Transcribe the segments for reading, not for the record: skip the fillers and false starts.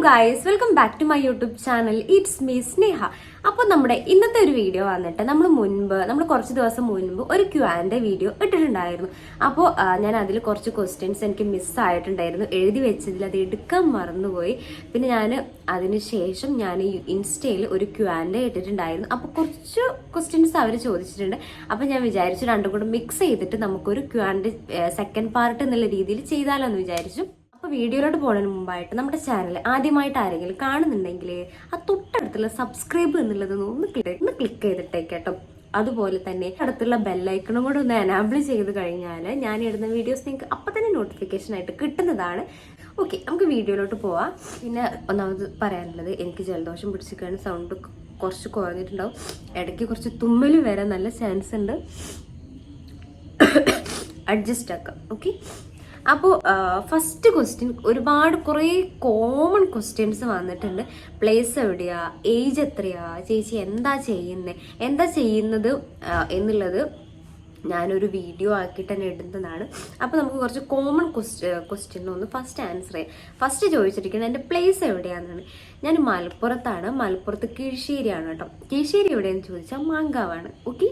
Guys, welcome back to my YouTube channel. It's me Sneha. അപ്പോൾ നമ്മുടെ ഇന്നത്തെ ഒരു വീഡിയോ വന്നിട്ട് നമ്മൾ കുറച്ച് ദിവസം മുൻപ് ഒരു Q&A വീഡിയോ ഇട്ടിട്ടുണ്ടായിരുന്നു. അപ്പോൾ ഞാൻ അതിൽ കുറച്ച് ക്വസ്റ്റ്യൻസ് എനിക്ക് മിസ്സായിട്ടുണ്ടായിരുന്നു, എഴുതി വെച്ചതിൽ അത് എടുക്കാൻ മറന്നുപോയി. പിന്നെ ഞാൻ അതിനുശേഷം ഞാൻ ഇൻസ്റ്റയിൽ ഒരു Q&A ഇട്ടിട്ടുണ്ടായിരുന്നു. അപ്പോൾ കുറച്ച് ക്വസ്റ്റ്യൻസ് അവർ ചോദിച്ചിട്ടുണ്ട്. അപ്പോൾ ഞാൻ വിചാരിച്ചു രണ്ടും കൂടെ മിക്സ് ചെയ്തിട്ട് നമുക്കൊരു Q&A സെക്കൻഡ് പാർട്ട് എന്നുള്ള രീതിയിൽ ചെയ്താലോ എന്ന് വിചാരിച്ചു. അപ്പോൾ വീഡിയോയിലോട്ട് പോകുന്നതിന് മുമ്പായിട്ട് നമ്മുടെ ചാനൽ ആദ്യമായിട്ട് ആരെങ്കിലും കാണുന്നുണ്ടെങ്കിൽ ആ തൊട്ടടുത്തുള്ള സബ്സ്ക്രൈബ് എന്നുള്ളത് ഒന്ന് ക്ലിക്ക് ചെയ്തിട്ടേക്ക് കേട്ടോ. അതുപോലെ തന്നെ അടുത്തുള്ള ബെല്ലൈക്കണും കൂടെ ഒന്ന് എനാബിൾ ചെയ്ത് കഴിഞ്ഞാൽ ഞാൻ ഇടുന്ന വീഡിയോസ് നിങ്ങൾക്ക് അപ്പം തന്നെ നോട്ടിഫിക്കേഷൻ ആയിട്ട് കിട്ടുന്നതാണ്. ഓക്കെ, നമുക്ക് വീഡിയോയിലോട്ട് പോവാം. പിന്നെ ഒന്നാമത് പറയാനുള്ളത്, എനിക്ക് ജലദോഷം പിടിച്ചിരിക്കുകയാണ്, സൗണ്ട് കുറച്ച് കുറഞ്ഞിട്ടുണ്ടാവും, ഇടയ്ക്ക് കുറച്ച് തുമ്മൽ വരാൻ നല്ല ചാൻസ് ഉണ്ട്, അഡ്ജസ്റ്റ് ആക്കാം. ഓക്കെ, അപ്പോൾ ഫസ്റ്റ് ക്വസ്റ്റ്യൻ, കുറേ കോമൺ ക്വസ്റ്റ്യൻസ് വന്നിട്ടുണ്ട്. പ്ലേസ് എവിടെയാ, ഏജ് എത്രയാ, ചേച്ചി എന്താ ചെയ്യുന്നത് എന്നുള്ളത് ഞാനൊരു വീഡിയോ ആക്കിയിട്ട് തന്നെ ഇടുന്നതാണ്. അപ്പോൾ നമുക്ക് കുറച്ച് കോമൺ ക്വസ്റ്റ്യൻ ഒന്ന് ഫസ്റ്റ് ആൻസർ ചെയ്യാം. ഫസ്റ്റ് ചോദിച്ചിരിക്കുന്നത് എൻ്റെ പ്ലേസ് എവിടെയാണെന്നാണ്. ഞാൻ മലപ്പുറത്താണ്, മലപ്പുറത്ത് കീഴ്ശ്ശേരിയാണ് കേട്ടോ. കീഴ്ശ്ശേരി എവിടെയാണെന്ന് ചോദിച്ചാൽ മാങ്കാവാണ്. ഓക്കെ,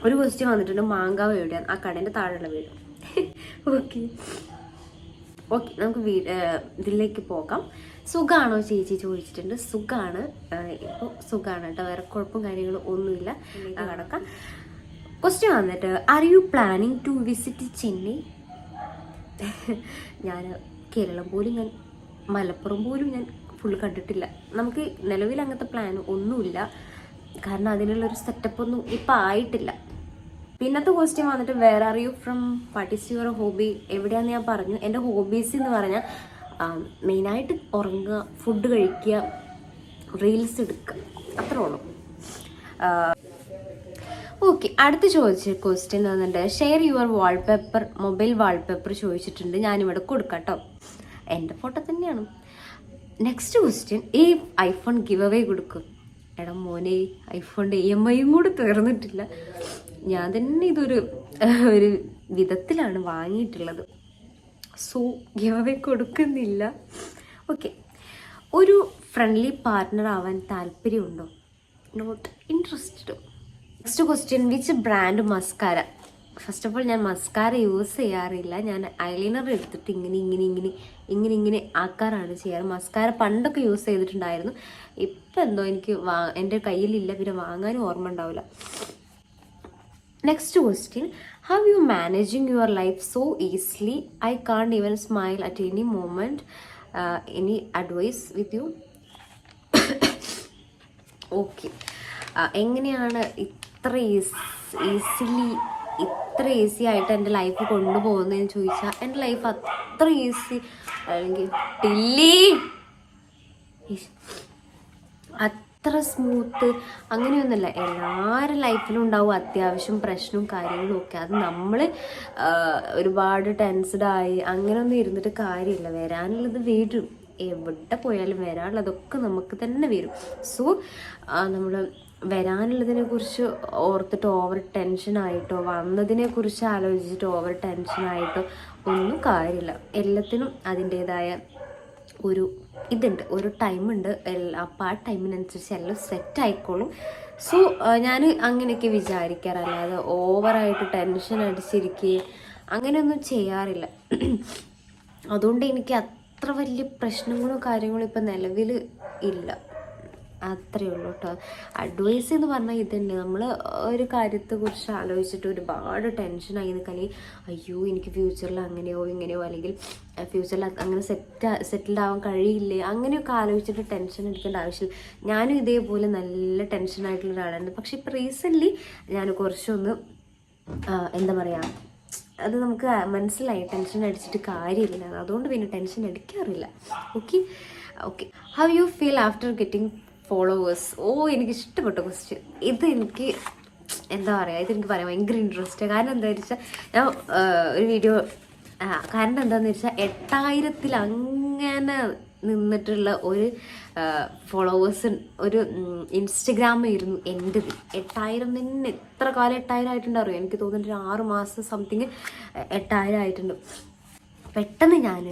ഒരു ക്വസ്റ്റ്യൻ വന്നിട്ടുണ്ട്, മാങ്കാവ് എവിടെയാണ്, ആ കടേൻ്റെ താഴെയുള്ള വീട്. ഓക്കെ, നമുക്ക് ഇതിലേക്ക് പോകാം. സുഖാണോ ചേച്ചി ചോദിച്ചിട്ടുണ്ട്. സുഖാണ്, ഇപ്പോൾ സുഖാണ് കേട്ടോ, വേറെ കുഴപ്പം കാര്യങ്ങളും ഒന്നുമില്ല. കടക്കാം. ക്വസ്റ്റ്യൻ വന്നിട്ട്, are you planning to visit Chennai? ഞാൻ കേരളം പോലും, ഞാൻ മലപ്പുറം പോലും ഞാൻ ഫുള്ള് കണ്ടിട്ടില്ല. നമുക്ക് നിലവിൽ അങ്ങനത്തെ പ്ലാൻ ഒന്നുമില്ല, കാരണം അതിനുള്ളൊരു സെറ്റപ്പ് ഒന്നും ഇപ്പം ആയിട്ടില്ല. പിന്നത്തെ ക്വസ്റ്റ്യൻ വന്നിട്ട്, where are you from, what is your hobby? എവിടെയാണെന്ന് ഞാൻ പറഞ്ഞു. എൻ്റെ ഹോബീസ് എന്ന് പറഞ്ഞാൽ മെയിനായിട്ട് ഉറങ്ങുക, ഫുഡ് കഴിക്കുക, റീൽസ് എടുക്കുക, അത്രേ ഉള്ളൂ. ഓക്കെ, അടുത്ത് ചോദിച്ച ക്വസ്റ്റ്യൻ വന്നിട്ട്, share your wallpaper, mobile wallpaper ചോദിച്ചിട്ടുണ്ട്. ഞാനിവിടെ കൊടുക്കാം കേട്ടോ, എൻ്റെ ഫോട്ടോ തന്നെയാണ്. നെക്സ്റ്റ് ക്വസ്റ്റ്യൻ, ഈ ഐഫോൺ ഗിവ് അവേ കൊടുക്കും. എടാ മോനെ, ഐഫോണിൻ്റെ EMI കൂടെ തീർന്നിട്ടില്ല, ഞാൻ തന്നെ ഇതൊരു വിധത്തിലാണ് വാങ്ങിയിട്ടുള്ളത്. സോ ഗിവ് അവേ കൊടുക്കുന്നില്ല. ഓക്കെ, ഒരു ഫ്രണ്ട്ലി പാർട്ട്ണർ ആവാൻ താല്പര്യമുണ്ടോ? Not interested. Next question, which brand mascara? First of all ഞാൻ മസ്കാര യൂസ് ചെയ്യാറില്ല. ഞാൻ ഐലൈനർ എടുത്തിട്ട് ഇങ്ങനെ ആക്കാറാണ് ചെയ്യാറ്. മസ്കാര പണ്ടൊക്കെ യൂസ് ചെയ്തിട്ടുണ്ടായിരുന്നു, ഇപ്പം എന്തോ എനിക്ക് എൻ്റെ കയ്യിലില്ല, പിന്നെ വാങ്ങാനും ഓർമ്മ ഉണ്ടാവില്ല. Next question, how you managing your life so easily? I can't even smile at any moment. Any advice with you? Okay, എങ്ങനെയാണ് ഇത്ര ഈസി ആയിട്ട് എൻ്റെ ലൈഫ് കൊണ്ടുപോകുന്നതെന്ന് ചോദിച്ചാൽ, എൻ്റെ ലൈഫ് അത്ര ഈസി അല്ലെങ്കിൽ അത്ര സ്മൂത്ത് അങ്ങനെയൊന്നുമല്ല. എല്ലാവരുടെ ലൈഫിലും ഉണ്ടാവും അത്യാവശ്യം പ്രശ്നവും കാര്യങ്ങളും ഒക്കെ. അത് നമ്മൾ ഒരുപാട് ടെൻസ്ഡായി അങ്ങനെയൊന്നും ഇരുന്നിട്ട് കാര്യമില്ല. വരാനുള്ളത് വരും, എവിടെ പോയാലും വരാനുള്ളതൊക്കെ നമുക്ക് തന്നെ വരും. സോ നമ്മൾ വരാനുള്ളതിനെ കുറിച്ച് ഓർത്തിട്ട് ഓവർ ടെൻഷനായിട്ടോ വന്നതിനെ കുറിച്ച് ആലോചിച്ചിട്ട് ഓവർ ടെൻഷനായിട്ടോ ഒന്നും കാര്യമില്ല. എല്ലാത്തിനും അതിൻ്റേതായ ഒരു ഒരു ടൈമുണ്ട്. അപ്പോൾ ആ ടൈമിനനുസരിച്ച് എല്ലാം സെറ്റ് ആയിക്കോളും. സോ ഞാൻ അങ്ങനെയൊക്കെ വിചാരിക്കാറല്ലാതെ ഓവറായിട്ട് ടെൻഷൻ അടിച്ചിരിക്കുകയും അങ്ങനെയൊന്നും ചെയ്യാറില്ല. അതുകൊണ്ട് എനിക്ക് അത്ര വലിയ പ്രശ്നങ്ങളോ കാര്യങ്ങളോ ഇപ്പം നിലവിൽ ഇല്ല. അത്രയേ ഉള്ളൂ കേട്ടോ. അഡ്വൈസ് എന്ന് പറഞ്ഞാൽ ഇതന്നെ, നമ്മൾ ഒരു കാര്യത്തെക്കുറിച്ച് ആലോചിച്ചിട്ട് ഒരുപാട് ടെൻഷനായി നിൽക്കുകയാണെങ്കിൽ, അയ്യോ എനിക്ക് ഫ്യൂച്ചറിൽ അങ്ങനെയോ ഇങ്ങനെയോ, അല്ലെങ്കിൽ ഫ്യൂച്ചറിൽ അങ്ങനെ സെറ്റിൽഡ് ആവാൻ കഴിയില്ലേ, അങ്ങനെയൊക്കെ ആലോചിച്ചിട്ട് ടെൻഷൻ അടിക്കേണ്ട ആവശ്യമില്ല. ഞാനും ഇതേപോലെ നല്ല ടെൻഷനായിട്ടുള്ള ഒരാളാണ്. പക്ഷെ ഇപ്പോൾ റീസെൻ്റ്ലി ഞാൻ കുറച്ചൊന്ന് എന്താ പറയുക, അത് നമുക്ക് മനസ്സിലായി ടെൻഷൻ അടിച്ചിട്ട് കാര്യമില്ല, അതുകൊണ്ട് പിന്നെ ടെൻഷൻ അടിക്കാറില്ല. Okay, how you feel after getting followers? എനിക്ക് ഇഷ്ടപ്പെട്ട ക്വസ്റ്റ്യൻ ഇത്. എനിക്ക് എന്താ പറയുക, ഇതെനിക്ക് പറയാൻ ഭയങ്കര ഇൻട്രസ്റ്റ്. കാരണം എന്താണെന്ന് വെച്ചാൽ, ഞാൻ ഒരു വീഡിയോ കാരണം എന്താണെന്ന് വെച്ചാൽ 8000 അങ്ങനെ നിന്നിട്ടുള്ള ഒരു ഫോളോവേഴ്സ് ഒരു ഇൻസ്റ്റഗ്രാമായിരുന്നു എൻ്റെത്. 8000 തന്നെ. എത്ര കാലം 8000 ആയിട്ടുണ്ടറിയോ? എനിക്ക് തോന്നുന്നുണ്ട് 6 മാസം സംതിങ് 8000 ആയിട്ടുണ്ട്. പെട്ടെന്ന് ഞാൻ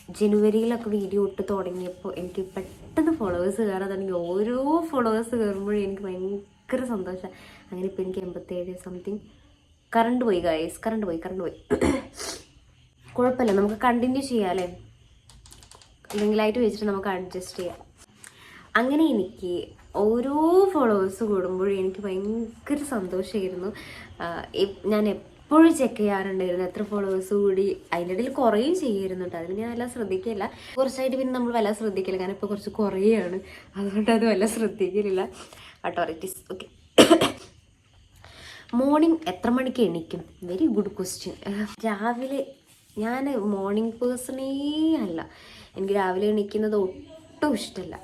ജനുവരിയിലൊക്കെ വീഡിയോ ഇട്ട് തുടങ്ങിയപ്പോൾ എനിക്ക് പെട്ടെന്ന് ഫോളോവേഴ്സ് കയറാൻ തുടങ്ങി. ഓരോ ഫോളോവേഴ്സ് കയറുമ്പോഴും എനിക്ക് ഭയങ്കര സന്തോഷം. അങ്ങനെ ഇപ്പോൾ എനിക്ക് 87 സംതിങ്. കറണ്ട് പോയി ഗൈസ്, കറണ്ട് പോയി. കുഴപ്പമില്ല, നമുക്ക് കണ്ടിന്യൂ ചെയ്യാം അല്ലേ. എന്തെങ്കിലുമായിട്ട് വെച്ചിട്ട് നമുക്ക് അഡ്ജസ്റ്റ് ചെയ്യാം. അങ്ങനെ എനിക്ക് ഓരോ ഫോളോവേഴ്സ് കൂടുമ്പോഴും എനിക്ക് ഭയങ്കര സന്തോഷമായിരുന്നു. ഞാൻ എപ്പോഴും ചെക്ക് ചെയ്യാറുണ്ടായിരുന്നു എത്ര ഫോളോവേഴ്സ് കൂടി. അതിൻ്റെ ഇടയിൽ കുറേയും ചെയ്യായിരുന്നുണ്ട്, അതിന് ഞാൻ എല്ലാം ശ്രദ്ധിക്കില്ല. കുറച്ചായിട്ട് പിന്നെ നമ്മൾ വല്ല ശ്രദ്ധിക്കില്ല, കാരണം ഇപ്പോൾ കുറച്ച് കുറയാണ്, അതുകൊണ്ട് അത് വല്ല ശ്രദ്ധിക്കലില്ല. Authorities okay. മോർണിംഗ് എത്ര മണിക്ക് എണീക്കും? Very good question. രാവിലെ ഞാൻ മോർണിംഗ് പേഴ്സണേ അല്ല. എനിക്ക് രാവിലെ എണീക്കുന്നത് ഒട്ടും ഇഷ്ടമല്ല.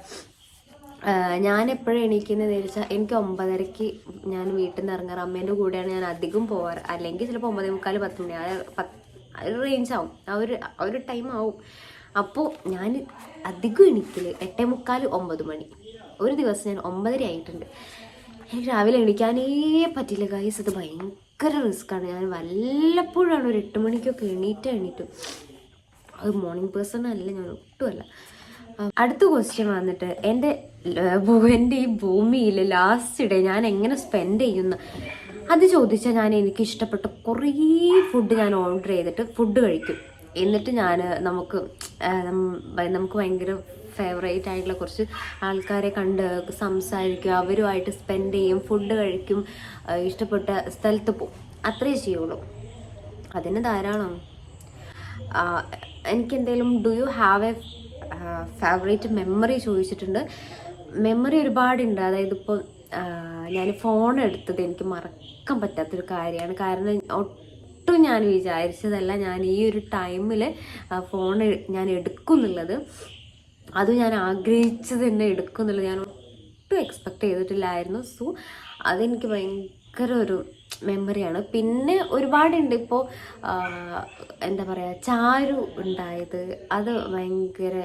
ഞാൻ എപ്പോഴും എണീക്കുന്നതെന്ന് വെച്ചാൽ എനിക്ക് 9:30 ഞാൻ വീട്ടിൽ നിന്ന് ഇറങ്ങാറ്. അമ്മേൻ്റെ കൂടെയാണ് ഞാൻ അധികം പോവാറ്. അല്ലെങ്കിൽ ചിലപ്പോൾ 9:45 10 മണി ആ ഒരു റേഞ്ച് ആവും, ആ ഒരു ടൈം ആവും. അപ്പോൾ ഞാൻ അധികം എണീക്കൽ 8:45 9 മണി. ഒരു ദിവസം ഞാൻ 9:30 ആയിട്ടുണ്ട്. എനിക്ക് രാവിലെ എണീക്കാനേ പറ്റില്ല ഗൈസ്, അത് ഭയങ്കര റിസ്ക്കാണ്. ഞാൻ വല്ലപ്പോഴാണ് ഒരു 8 മണിക്കൊക്കെ എണീറ്റു. അത് മോർണിംഗ് പേഴ്സൺ അല്ല, ഞാൻ ഒട്ടുമല്ല. അടുത്ത ക്വസ്റ്റ്യൻ വന്നിട്ട് എൻ്റെ ഈ ഭൂമിയിൽ ലാസ്റ്റ് ഡേ ഞാൻ എങ്ങനെ സ്പെൻഡ് ചെയ്യുന്നു അത് ചോദിച്ചാൽ, ഞാൻ എനിക്ക് ഇഷ്ടപ്പെട്ട കുറേ ഫുഡ് ഞാൻ ഓർഡർ ചെയ്തിട്ട് ഫുഡ് കഴിക്കും. എന്നിട്ട് നമുക്ക് ഭയങ്കര ഫേവറേറ്റ് ആയിട്ടുള്ള കുറച്ച് ആൾക്കാരെ കണ്ട് സംസാരിക്കും, അവരുമായിട്ട് സ്പെൻഡ് ചെയ്യും, ഫുഡ് കഴിക്കും, ഇഷ്ടപ്പെട്ട സ്ഥലത്ത് പോകും. അത്രേ ചെയ്യുള്ളൂ. അതിന് ധാരാളം. എനിക്കെന്തെങ്കിലും do you have a favourite memory ചോദിച്ചിട്ടുണ്ട്. മെമ്മറി ഒരുപാടുണ്ട്. അതായത് ഇപ്പോൾ ഞാൻ ഫോൺ എടുത്തത് എനിക്ക് മറക്കാൻ പറ്റാത്തൊരു കാര്യമാണ്. കാരണം ഒട്ടും ഞാൻ വിചാരിച്ചതല്ല ഞാൻ ഈ ഒരു ടൈമിൽ ഫോൺ ഞാൻ എടുക്കുന്നുള്ളത്. അത് ഞാൻ ആഗ്രഹിച്ചത് തന്നെ എടുക്കുന്നുള്ളത് ഞാൻ ഒട്ടും എക്സ്പെക്റ്റ് ചെയ്തിട്ടില്ലായിരുന്നു. സോ അതെനിക്ക് ഭയങ്കര ഒരു മെമ്മറിയാണ്. പിന്നെ ഒരുപാടുണ്ട്. ഇപ്പോൾ എന്താ പറയുക, ചാരു ഉണ്ടായത് അത് ഭയങ്കര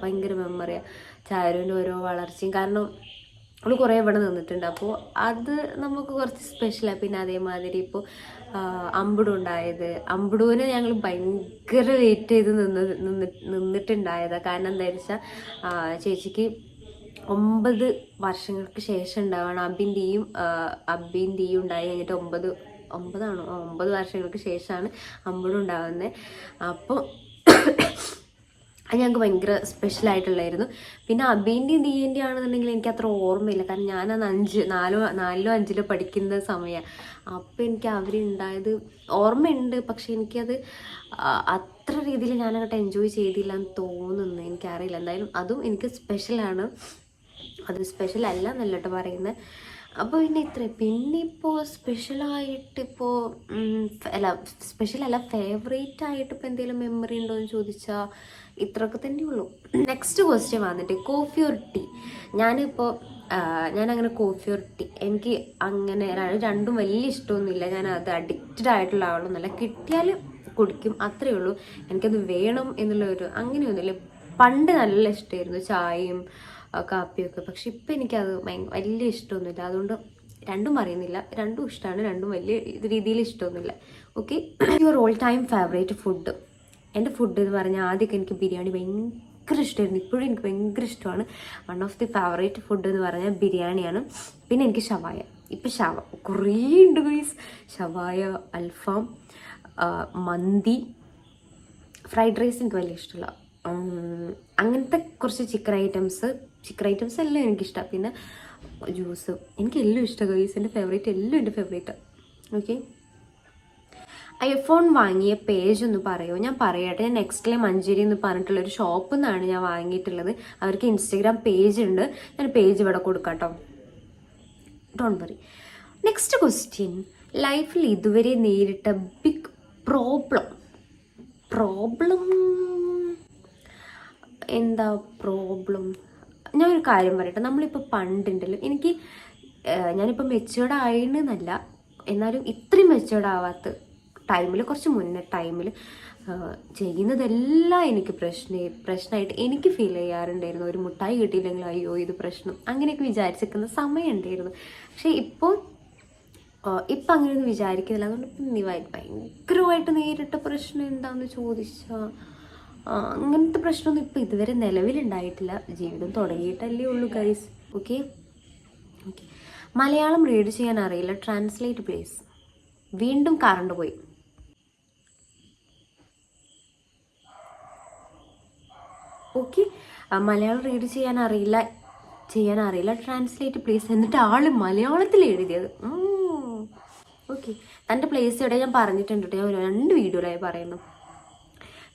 ഭയങ്കര മെമ്മറിയാണ്. ചാരുവിൻ്റെ ഓരോ വളർച്ചയും, കാരണം അവൾ കുറേ ഇവിടെ നിന്നിട്ടുണ്ട്. അപ്പോൾ അത് നമുക്ക് കുറച്ച് സ്പെഷ്യലാണ്. പിന്നെ അതേമാതിരി ഇപ്പോൾ അമ്പുടുവിനെ ഞങ്ങൾ ഭയങ്കര വെയിറ്റ് ചെയ്ത് നിന്നിട്ടുണ്ടായതാണ്. കാരണം എന്താ വെച്ചാൽ ചേച്ചിക്ക് 9 വർഷങ്ങൾക്ക് ശേഷം ഉണ്ടാവുകയാണ്. അബിൻ്റെയും ഉണ്ടായി കഴിഞ്ഞിട്ട് 9 വർഷങ്ങൾക്ക് ശേഷമാണ് അമ്പുടും ഉണ്ടാകുന്നത്. അപ്പോൾ അത് ഞങ്ങൾക്ക് ഭയങ്കര സ്പെഷ്യലായിട്ടുള്ളായിരുന്നു. പിന്നെ അബീൻ്റെയും ദീയൻ്റെയും ആണെന്നുണ്ടെങ്കിൽ എനിക്ക് അത്ര ഓർമ്മയില്ല, കാരണം ഞാനന്ന് 4ലോ 5ലോ പഠിക്കുന്ന സമയമാണ്. അപ്പോൾ എനിക്ക് അവരുണ്ടായത് ഓർമ്മയുണ്ട്, പക്ഷെ എനിക്കത് അത്ര രീതിയിൽ ഞാനങ്ങോട്ട് എൻജോയ് ചെയ്തില്ല എന്ന് തോന്നുന്നു. എനിക്കറിയില്ല. എന്തായാലും അതും എനിക്ക് സ്പെഷ്യലാണ്. അത് സ്പെഷ്യൽ അല്ല എന്നല്ലോട്ട് പറയുന്നത്. അപ്പോൾ പിന്നെ ഇപ്പോൾ സ്പെഷ്യലായിട്ടിപ്പോൾ സ്പെഷ്യലല്ല, ഫേവറേറ്റ് ആയിട്ട് ഇപ്പോൾ എന്തെങ്കിലും മെമ്മറി ഉണ്ടോ എന്ന് ചോദിച്ചാൽ ഇത്രയൊക്കെ തന്നെയുള്ളൂ. നെക്സ്റ്റ് ക്വസ്റ്റ്യൻ വന്നിട്ട് കോഫി ഓർ ടീ. ഞാനങ്ങനെ കോഫി ഓർ ടീ, എനിക്ക് അങ്ങനെ രണ്ടും വലിയ ഇഷ്ടമൊന്നുമില്ല. ഞാൻ അത് അഡിക്റ്റഡ് ആയിട്ടുള്ള ആളൊന്നുമല്ല. കിട്ടിയാൽ കുടിക്കും, അത്രയേ ഉള്ളൂ. എനിക്കത് വേണം എന്നുള്ളൊരു അങ്ങനെയൊന്നുമില്ല. പണ്ട് നല്ല ഇഷ്ടമായിരുന്നു ചായയും കാപ്പിയൊക്കെ, പക്ഷെ ഇപ്പം എനിക്കത് വലിയ ഇഷ്ടമൊന്നുമില്ല. അതുകൊണ്ട് രണ്ടും പറയുന്നില്ല, രണ്ടും ഇഷ്ടമാണ്, രണ്ടും വലിയ രീതിയിൽ ഇഷ്ടമൊന്നുമില്ല. Okay. Your all time favourite food. എൻ്റെ ഫുഡ് എന്ന് പറഞ്ഞാൽ ആദ്യമൊക്കെ എനിക്ക് ബിരിയാണി ഭയങ്കര ഇഷ്ടമായിരുന്നു. ഇപ്പോഴും എനിക്ക് ഭയങ്കര ഇഷ്ടമാണ്. One of the favourite food എന്ന് പറഞ്ഞാൽ ബിരിയാണിയാണ്. പിന്നെ എനിക്ക് ഷവായ. ഇപ്പം കുറേ ഉണ്ട് ഗൈസ്. ഷവായ, അൽഫാം, മന്തി, ഫ്രൈഡ് റൈസ് എനിക്ക് വലിയ ഇഷ്ടമില്ല. അങ്ങനത്തെ കുറച്ച് ചിക്കൻ ഐറ്റംസ് എല്ലാം എനിക്കിഷ്ടമാണ്. പിന്നെ ജ്യൂസ്, എനിക്ക് എല്ലാം ഇഷ്ടമാണ് ഗൈസ്. എൻ്റെ ഫേവറേറ്റ് എല്ലാം എൻ്റെ ഫേവറേറ്റാണ്. ഓക്കെ. ഐഫോൺ വാങ്ങിയ പേജ് ഒന്ന് പറയുമോ? ഞാൻ പറയട്ടെ. ഞാൻ നെക്സ്റ്റ്ലെ മഞ്ചേരി എന്ന് പറഞ്ഞിട്ടുള്ളൊരു ഷോപ്പിൽ നിന്നാണ് ഞാൻ വാങ്ങിയിട്ടുള്ളത്. അവർക്ക് ഇൻസ്റ്റഗ്രാം പേജ് ഉണ്ട്. ഞാൻ പേജ് ഇവിടെ കൊടുക്കാം കേട്ടോ, ഡോണ്ട് വറി. നെക്സ്റ്റ് ക്വസ്റ്റ്യൻ, ലൈഫിൽ ഇതുവരെ നേരിട്ട ബിഗ് പ്രോബ്ലം എന്താ പ്രോബ്ലം? ഞാനൊരു കാര്യം പറയട്ടെ. നമ്മളിപ്പോൾ പണ്ടുണ്ടല്ലോ, ഞാനിപ്പോൾ മെച്യൂർഡ് ആയെന്നല്ല, എന്നാലും ഇത്രയും മെച്യൂർഡ് ആവാത്ത ടൈമിൽ, കുറച്ച് മുന്നേ ടൈമിൽ ചെയ്യുന്നതെല്ലാം എനിക്ക് പ്രശ്നമായിട്ട് എനിക്ക് ഫീൽ ചെയ്യാറുണ്ടായിരുന്നു. ഒരു മുട്ടായി കിട്ടിയില്ലെങ്കിൽ അയ്യോ ഇത് പ്രശ്നം, അങ്ങനെയൊക്കെ വിചാരിച്ചിരിക്കുന്ന സമയം ഉണ്ടായിരുന്നു. പക്ഷേ ഇപ്പം അങ്ങനെയൊന്നും വിചാരിക്കുന്നില്ല. അതുകൊണ്ട് ഭയങ്കരമായിട്ട് നേരിട്ട പ്രശ്നം എന്താണെന്ന് ചോദിച്ചാൽ അങ്ങനത്തെ പ്രശ്നമൊന്നും ഇപ്പോൾ ഇതുവരെ നിലവിലുണ്ടായിട്ടില്ല. ജീവിതം തുടങ്ങിയിട്ടല്ലേ ഉള്ളൂ guys. Okay okay. Malayalam read ചെയ്യാൻ അറിയില്ല, ട്രാൻസ്ലേറ്റ് പ്ലീസ്. വീണ്ടും കറണ്ട് പോയി. ഓക്കെ, മലയാളം റീഡ് ചെയ്യാൻ അറിയില്ല, ട്രാൻസ്ലേറ്റ് പ്ലീസ്. എന്നിട്ട് ആള് മലയാളത്തിൽ എഴുതിയത്. ഓക്കെ, തൻ്റെ പ്ലേസ് ഇവിടെ ഞാൻ പറഞ്ഞിട്ടുണ്ട് കേട്ടോ, ഞാൻ 2 വീഡിയോയിലായി പറയുന്നു.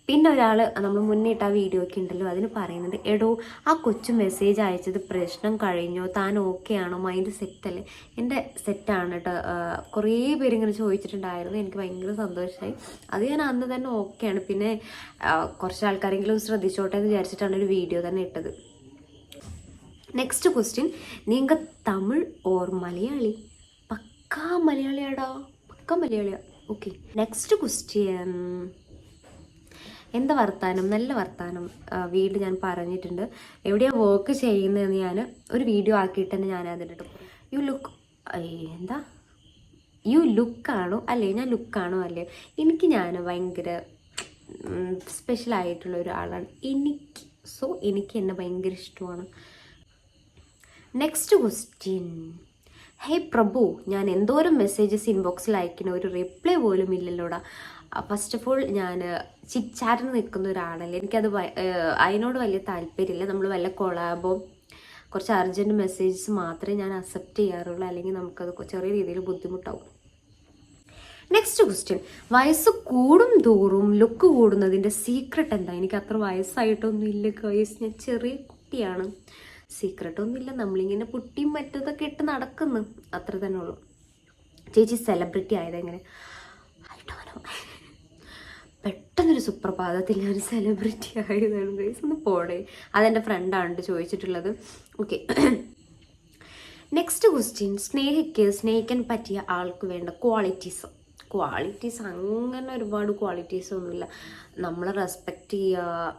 പിന്നെ ഒരാൾ നമ്മൾ മുന്നിട്ട് ആ വീഡിയോ ഒക്കെ ഉണ്ടല്ലോ, അതിന് പറയുന്നുണ്ട്, എടോ ആ കൊച്ചു മെസ്സേജ് അയച്ചത് പ്രശ്നം കഴിഞ്ഞോ, താൻ ഓക്കെ ആണോ, മൈൻഡ് സെറ്റല്ലേ? എൻ്റെ സെറ്റാണ് കേട്ടോ. കുറേ പേരിങ്ങനെ ചോദിച്ചിട്ടുണ്ടായിരുന്നു, എനിക്ക് ഭയങ്കര സന്തോഷമായി. അത് ഞാൻ അന്ന് തന്നെ ഓക്കെയാണ്. പിന്നെ കുറച്ച് ആൾക്കാരെങ്കിലും ശ്രദ്ധിച്ചോട്ടെ എന്ന് വിചാരിച്ചിട്ടാണ് ഒരു വീഡിയോ തന്നെ ഇട്ടത്. നെക്സ്റ്റ് ക്വസ്റ്റ്യൻ, നിങ്ങൾ തമിഴ് ഓർ മലയാളി? പക്കാ മലയാളിയാടാ, പക്കാ മലയാളിയാ. ഓക്കെ, നെക്സ്റ്റ് ക്വസ്റ്റ്യൻ, എന്താ വർത്താനം? നല്ല വർത്താനം. വീട് ഞാൻ പറഞ്ഞിട്ടുണ്ട്, എവിടെയാണ് വർക്ക് ചെയ്യുന്നതെന്ന് ഞാൻ ഒരു വീഡിയോ ആക്കിയിട്ട് തന്നെ ഞാൻ അതിലിട്ട്. യു ലുക്കാണോ അല്ലേ? ഞാൻ ലുക്കാണോ അല്ലേ? ഞാൻ ഭയങ്കര സ്പെഷ്യലായിട്ടുള്ള ഒരാളാണ് എനിക്ക് എന്നെ ഭയങ്കര ഇഷ്ടമാണ്. നെക്സ്റ്റ് ക്വസ്റ്റ്യൻ, ഹേ പ്രഭു, ഞാൻ എന്തോരം മെസ്സേജസ് ഇൻബോക്സിൽ അയക്കണം, ഒരു റിപ്ലൈ പോലും ഇല്ലല്ലോടാ. ഫസ്റ്റ് ഓഫ് ഓൾ ഞാൻ ചിറ്റ് ചാറ്റിന് നിൽക്കുന്ന ഒരാളല്ലേ, എനിക്കത് അതിനോട് വലിയ താല്പര്യമില്ല. നമ്മൾ വല്ല കൊളാബോ കുറച്ച് അർജൻറ്റ് മെസ്സേജസ് മാത്രമേ ഞാൻ അക്സെപ്റ്റ് ചെയ്യാറുള്ളൂ, അല്ലെങ്കിൽ നമുക്കത് ചെറിയ രീതിയിൽ ബുദ്ധിമുട്ടാവും. നെക്സ്റ്റ് ക്വസ്റ്റ്യൻ, വയസ്സ് കൂടും തോറും ലുക്ക് കൂടുന്നതിൻ്റെ സീക്രട്ട് എന്താ? എനിക്ക് അത്ര വയസ്സായിട്ടൊന്നും ഇല്ല ഗൈസ്, ഞാൻ ചെറിയ കുട്ടിയാണ്. സീക്രട്ടൊന്നുമില്ല, നമ്മളിങ്ങനെ പുട്ടിയും മറ്റതൊക്കെ ഇട്ട് നടക്കുന്നു, അത്ര തന്നെ ഉള്ളൂ. ചേച്ചി സെലിബ്രിറ്റി ആയതെങ്ങനെ? പെട്ടെന്നൊരു സുപ്രഭാതത്തിൽ ഞാൻ സെലിബ്രിറ്റി ആയതാണ് ഗൈസ്. ഒന്ന് പോടെ, അതെൻ്റെ ഫ്രണ്ടാണ് ചോദിച്ചിട്ടുള്ളത്. ഓക്കെ, നെക്സ്റ്റ് ക്വസ്റ്റ്യൻ, സ്നേഹിക്കാൻ പറ്റിയ ആൾക്ക് വേണ്ട ക്വാളിറ്റീസ് അങ്ങനെ ഒരുപാട് ക്വാളിറ്റീസ് ഒന്നുമില്ല. നമ്മളെ റെസ്പെക്റ്റ് ചെയ്യുക,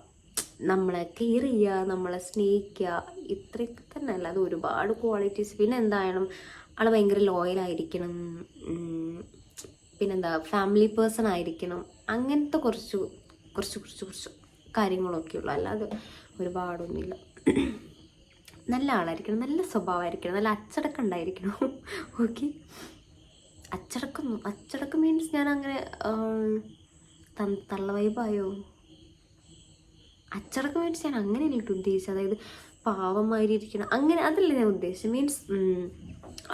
നമ്മളെ കെയർ ചെയ്യുക, നമ്മളെ സ്നേഹിക്കുക, ഇത്രയൊക്കെ തന്നെ. അല്ലാതെ ഒരുപാട് ക്വാളിറ്റീസ്. പിന്നെ എന്തായാലും ആൾ ഭയങ്കര ലോയലായിരിക്കണം, പിന്നെന്താ ഫാമിലി പേഴ്സൺ ആയിരിക്കണം, അങ്ങനത്തെ കുറച്ച് കാര്യങ്ങളൊക്കെ ഉള്ളു. അല്ലാതെ ഒരുപാടൊന്നുമില്ല. നല്ല ആളായിരിക്കണം, നല്ല സ്വഭാവമായിരിക്കണം, നല്ല അച്ചടക്കം ഉണ്ടായിരിക്കണം. ഓക്കെ, അച്ചടക്കം മീൻസ് ഞാൻ അങ്ങനെ തള്ള വൈബായോ? അച്ചടക്കം മീൻസ് ഞാൻ അങ്ങനെ എനിക്ക് ഉദ്ദേശിച്ചത്, അതായത് പാവമായിരിക്കണം അങ്ങനെ, അതല്ല ഞാൻ ഉദ്ദേശിച്ചത്. മീൻസ്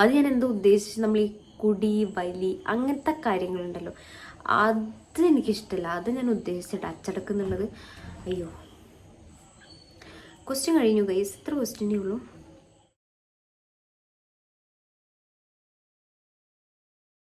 അത് ഞാൻ എന്താ ഉദ്ദേശിച്ചത്, നമ്മൾ ഈ കുടി വലി അങ്ങനത്തെ കാര്യങ്ങളുണ്ടല്ലോ, അതെനിക്കിഷ്ടമല്ല. അത് ഞാൻ ഉദ്ദേശിച്ചിട്ട് അച്ചടക്കം എന്നുള്ളത്. അയ്യോ, ക്വസ്റ്റ്യൻ കഴിഞ്ഞു ഗൈസ്, ഇത്ര ക്വസ്റ്റ്യനേ ഉള്ളൂ.